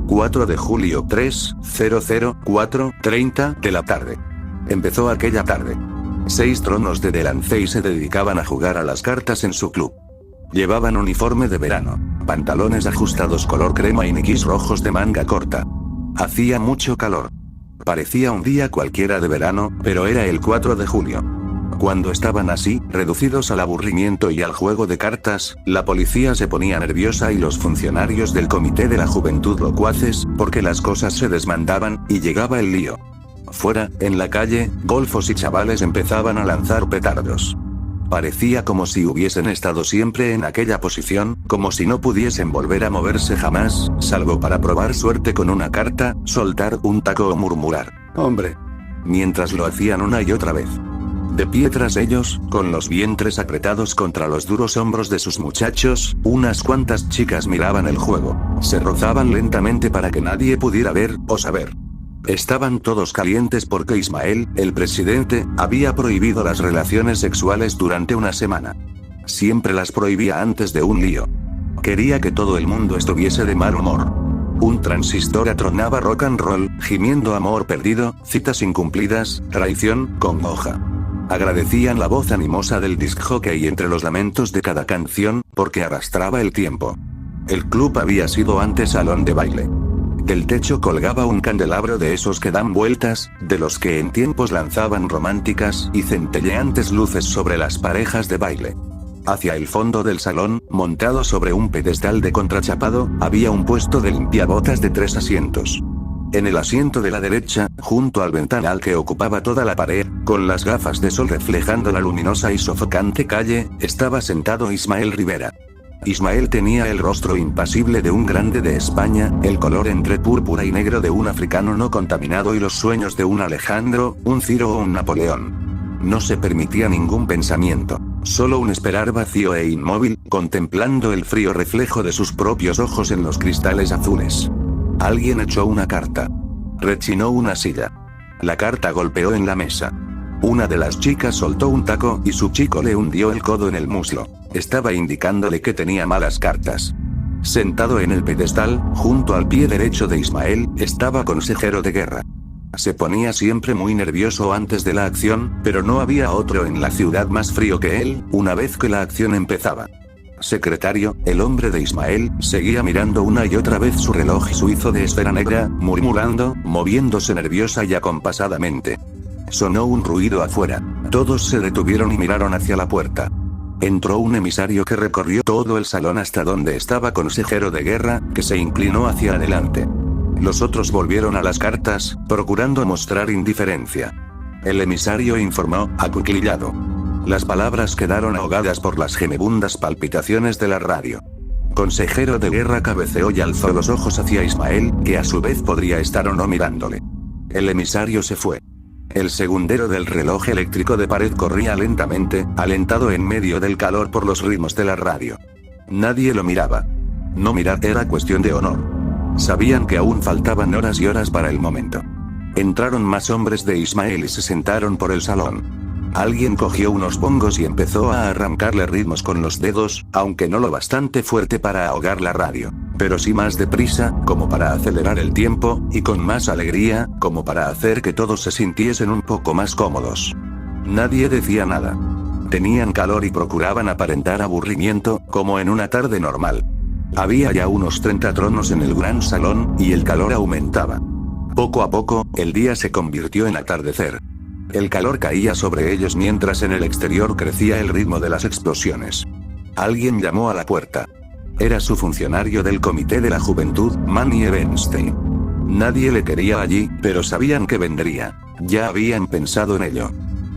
4 de julio 3:00:30 de la tarde. Empezó aquella tarde. 6 tronos de Delancey se dedicaban a jugar a las cartas en su club. Llevaban uniforme de verano, pantalones ajustados color crema y nikis rojos de manga corta. Hacía mucho calor. Parecía un día cualquiera de verano, pero era el 4 de julio. Cuando estaban así, reducidos al aburrimiento y al juego de cartas, la policía se ponía nerviosa y los funcionarios del comité de la juventud locuaces, porque las cosas se desmandaban, y llegaba el lío. Fuera, en la calle, golfos y chavales empezaban a lanzar petardos. Parecía como si hubiesen estado siempre en aquella posición, como si no pudiesen volver a moverse jamás, salvo para probar suerte con una carta, soltar un taco o murmurar, ¡hombre!, mientras lo hacían una y otra vez. De pie tras ellos, con los vientres apretados contra los duros hombros de sus muchachos, unas cuantas chicas miraban el juego. Se rozaban lentamente para que nadie pudiera ver, o saber. Estaban todos calientes porque Ismael, el presidente, había prohibido las relaciones sexuales durante una semana. Siempre las prohibía antes de un lío. Quería que todo el mundo estuviese de mal humor. Un transistor atronaba rock and roll, gimiendo amor perdido, citas incumplidas, traición, congoja. Agradecían la voz animosa del disc jockey entre los lamentos de cada canción, porque arrastraba el tiempo. El club había sido antes salón de baile. Del techo colgaba un candelabro de esos que dan vueltas, de los que en tiempos lanzaban románticas y centelleantes luces sobre las parejas de baile. Hacia el fondo del salón, montado sobre un pedestal de contrachapado, había un puesto de limpiabotas de 3 asientos. En el asiento de la derecha, junto al ventanal que ocupaba toda la pared, con las gafas de sol reflejando la luminosa y sofocante calle, estaba sentado Ismael Rivera. Ismael tenía el rostro impasible de un grande de España, el color entre púrpura y negro de un africano no contaminado y los sueños de un Alejandro, un Ciro o un Napoleón. No se permitía ningún pensamiento, solo un esperar vacío e inmóvil, contemplando el frío reflejo de sus propios ojos en los cristales azules. Alguien echó una carta. Rechinó una silla. La carta golpeó en la mesa. Una de las chicas soltó un taco y su chico le hundió el codo en el muslo. Estaba indicándole que tenía malas cartas. Sentado en el pedestal, junto al pie derecho de Ismael, estaba Consejero de Guerra. Se ponía siempre muy nervioso antes de la acción, pero no había otro en la ciudad más frío que él, una vez que la acción empezaba. Secretario, el hombre de Ismael, seguía mirando una y otra vez su reloj suizo de esfera negra, murmurando, moviéndose nerviosa y acompasadamente. Sonó un ruido afuera. Todos se detuvieron y miraron hacia la puerta. Entró un emisario que recorrió todo el salón hasta donde estaba Consejero de Guerra, que se inclinó hacia adelante. Los otros volvieron a las cartas, procurando mostrar indiferencia. El emisario informó, acuclillado. Las palabras quedaron ahogadas por las gemebundas palpitaciones de la radio. Consejero de Guerra cabeceó y alzó los ojos hacia Ismael, que a su vez podría estar o no mirándole. El emisario se fue. El segundero del reloj eléctrico de pared corría lentamente, alentado en medio del calor por los ritmos de la radio. Nadie lo miraba. No mirar era cuestión de honor. Sabían que aún faltaban horas y horas para el momento. Entraron más hombres de Ismael y se sentaron por el salón. Alguien cogió unos bongos y empezó a arrancarle ritmos con los dedos, aunque no lo bastante fuerte para ahogar la radio, pero sí más deprisa, como para acelerar el tiempo, y con más alegría, como para hacer que todos se sintiesen un poco más cómodos. Nadie decía nada. Tenían calor y procuraban aparentar aburrimiento, como en una tarde normal. Había ya unos 30 tronos en el gran salón, y el calor aumentaba. Poco a poco, el día se convirtió en atardecer. El calor caía sobre ellos mientras en el exterior crecía el ritmo de las explosiones. Alguien llamó a la puerta. Era su funcionario del comité de la juventud, Manny Ebenstein. Nadie le quería allí, pero sabían que vendría. Ya habían pensado en ello.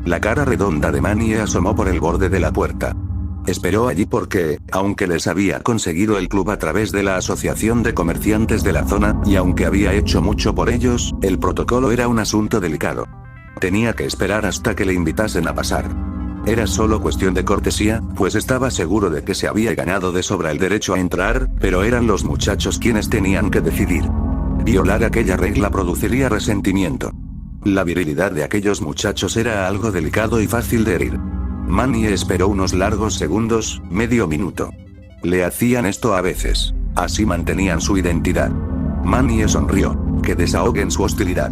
La cara redonda de Manny asomó por el borde de la puerta. Esperó allí porque, aunque les había conseguido el club a través de la Asociación de Comerciantes de la zona, y aunque había hecho mucho por ellos, el protocolo era un asunto delicado. Tenía que esperar hasta que le invitasen a pasar. Era solo cuestión de cortesía, pues estaba seguro de que se había ganado de sobra el derecho a entrar, pero eran los muchachos quienes tenían que decidir. Violar aquella regla produciría resentimiento. La virilidad de aquellos muchachos era algo delicado y fácil de herir. Manny esperó unos largos segundos, medio minuto. Le hacían esto a veces. Así mantenían su identidad. Manie sonrió. Que desahoguen su hostilidad.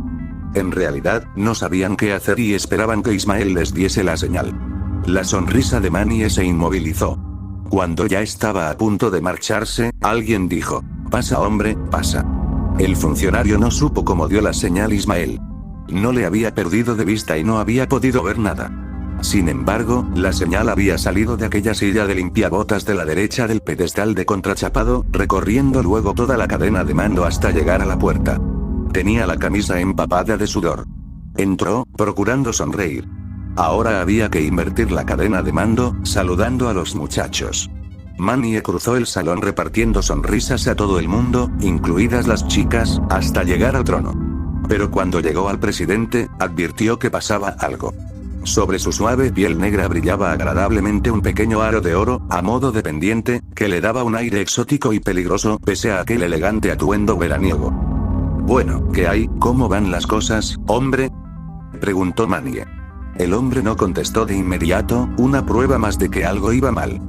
En realidad, no sabían qué hacer y esperaban que Ismael les diese la señal. La sonrisa de Manie se inmovilizó. Cuando ya estaba a punto de marcharse, alguien dijo: «Pasa, hombre, pasa». El funcionario no supo cómo dio la señal Ismael. No le había perdido de vista y no había podido ver nada. Sin embargo, la señal había salido de aquella silla de limpiabotas de la derecha del pedestal de contrachapado, recorriendo luego toda la cadena de mando hasta llegar a la puerta. Tenía la camisa empapada de sudor. Entró, procurando sonreír. Ahora había que invertir la cadena de mando, saludando a los muchachos. Manie cruzó el salón repartiendo sonrisas a todo el mundo, incluidas las chicas, hasta llegar al trono. Pero cuando llegó al presidente, advirtió que pasaba algo. Sobre su suave piel negra brillaba agradablemente un pequeño aro de oro, a modo de pendiente, que le daba un aire exótico y peligroso pese a aquel elegante atuendo veraniego. «Bueno, ¿qué hay? ¿Cómo van las cosas, hombre?», preguntó Manie. El hombre no contestó de inmediato, una prueba más de que algo iba mal.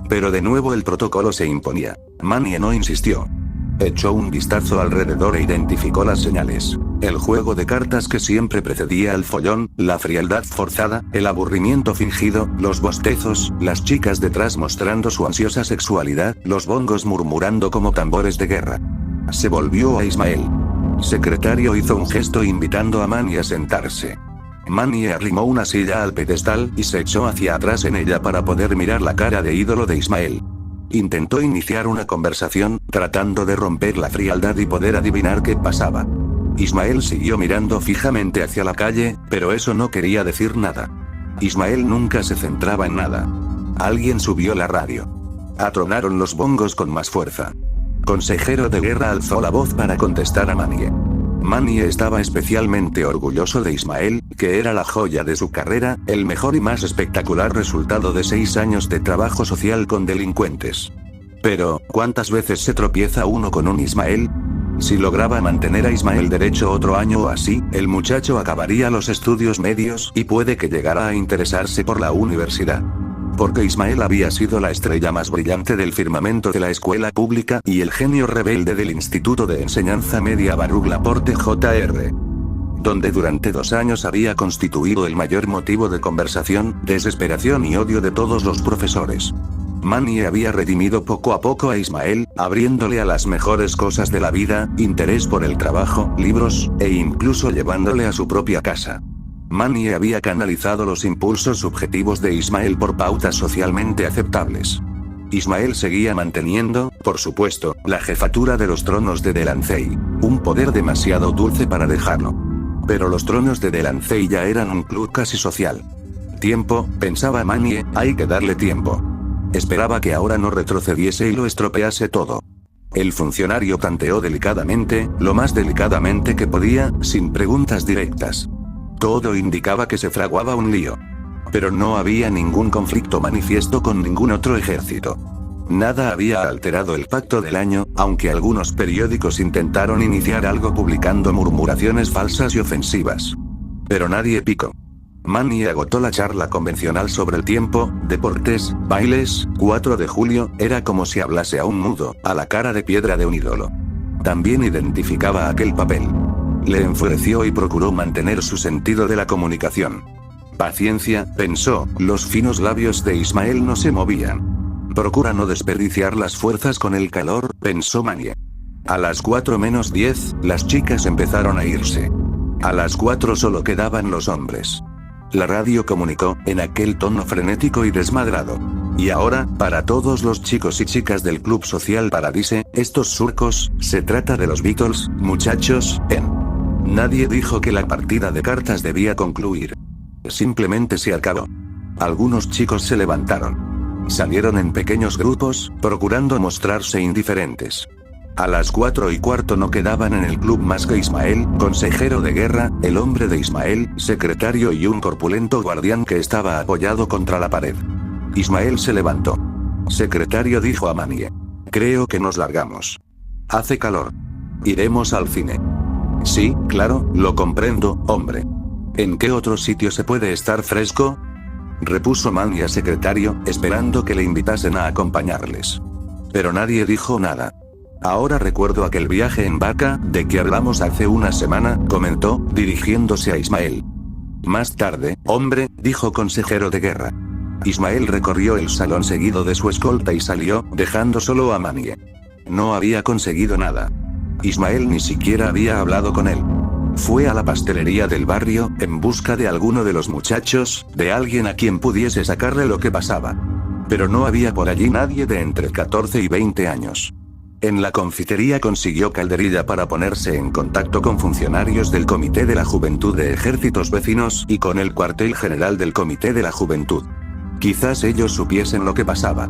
Pero de nuevo el protocolo se imponía. Manie no insistió. Echó un vistazo alrededor e identificó las señales. El juego de cartas que siempre precedía al follón, la frialdad forzada, el aburrimiento fingido, los bostezos, las chicas detrás mostrando su ansiosa sexualidad, los bongos murmurando como tambores de guerra. Se volvió a Ismael. Secretario hizo un gesto invitando a Manie a sentarse. Manie arrimó una silla al pedestal y se echó hacia atrás en ella para poder mirar la cara de ídolo de Ismael. Intentó iniciar una conversación, tratando de romper la frialdad y poder adivinar qué pasaba. Ismael siguió mirando fijamente hacia la calle, pero eso no quería decir nada. Ismael nunca se centraba en nada. Alguien subió la radio. Atronaron los bongos con más fuerza. Consejero de guerra alzó la voz para contestar a Manie. Manie estaba especialmente orgulloso de Ismael, que era la joya de su carrera, el mejor y más espectacular resultado de 6 años de trabajo social con delincuentes. Pero, ¿cuántas veces se tropieza uno con un Ismael? Si lograba mantener a Ismael derecho otro año o así, el muchacho acabaría los estudios medios y puede que llegara a interesarse por la universidad. Porque Ismael había sido la estrella más brillante del firmamento de la escuela pública y el genio rebelde del Instituto de Enseñanza Media Baruch Laporte Jr., donde durante 2 años había constituido el mayor motivo de conversación, desesperación y odio de todos los profesores. Manie había redimido poco a poco a Ismael, abriéndole a las mejores cosas de la vida, interés por el trabajo, libros, e incluso llevándole a su propia casa. Manie había canalizado los impulsos subjetivos de Ismael por pautas socialmente aceptables. Ismael seguía manteniendo, por supuesto, la jefatura de los tronos de Delancey, un poder demasiado dulce para dejarlo. Pero los tronos de Delancey ya eran un club casi social. Tiempo, pensaba Manie, hay que darle tiempo. Esperaba que ahora no retrocediese y lo estropease todo. El funcionario tanteó delicadamente, lo más delicadamente que podía, sin preguntas directas. Todo indicaba que se fraguaba un lío. Pero no había ningún conflicto manifiesto con ningún otro ejército. Nada había alterado el pacto del año, aunque algunos periódicos intentaron iniciar algo publicando murmuraciones falsas y ofensivas. Pero nadie picó. Manie agotó la charla convencional sobre el tiempo, deportes, bailes, 4 de julio, era como si hablase a un mudo, a la cara de piedra de un ídolo. También identificaba aquel papel. Le enfureció y procuró mantener su sentido de la comunicación. Paciencia, pensó, los finos labios de Ismael no se movían. Procura no desperdiciar las fuerzas con el calor, pensó Manie. A las 4 menos 10, las chicas empezaron a irse. A las 4 solo quedaban los hombres. La radio comunicó, en aquel tono frenético y desmadrado. Y ahora, para todos los chicos y chicas del Club Social Paradise, estos surcos, se trata de los Beatles, muchachos, Nadie dijo que la partida de cartas debía concluir. Simplemente se acabó. Algunos chicos se levantaron. Salieron en pequeños grupos, procurando mostrarse indiferentes. A las 4:15 no quedaban en el club más que Ismael, consejero de guerra, el hombre de Ismael, secretario y un corpulento guardián que estaba apoyado contra la pared. Ismael se levantó. Secretario dijo a Manie. Creo que nos largamos. Hace calor. Iremos al cine. Sí, claro, lo comprendo, hombre. ¿En qué otro sitio se puede estar fresco? Repuso Manie secretario, esperando que le invitasen a acompañarles. Pero nadie dijo nada. Ahora recuerdo aquel viaje en vaca, de que hablamos hace una semana, comentó, dirigiéndose a Ismael. Más tarde, hombre, dijo consejero de guerra. Ismael recorrió el salón seguido de su escolta y salió, dejando solo a Manie. No había conseguido nada. Ismael ni siquiera había hablado con él. Fue a la pastelería del barrio, en busca de alguno de los muchachos, de alguien a quien pudiese sacarle lo que pasaba. Pero no había por allí nadie de entre 14 y 20 años. En la confitería consiguió calderilla para ponerse en contacto con funcionarios del Comité de la Juventud de Ejércitos Vecinos y con el cuartel general del Comité de la Juventud. Quizás ellos supiesen lo que pasaba.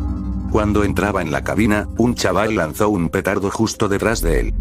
Cuando entraba en la cabina, un chaval lanzó un petardo justo detrás de él.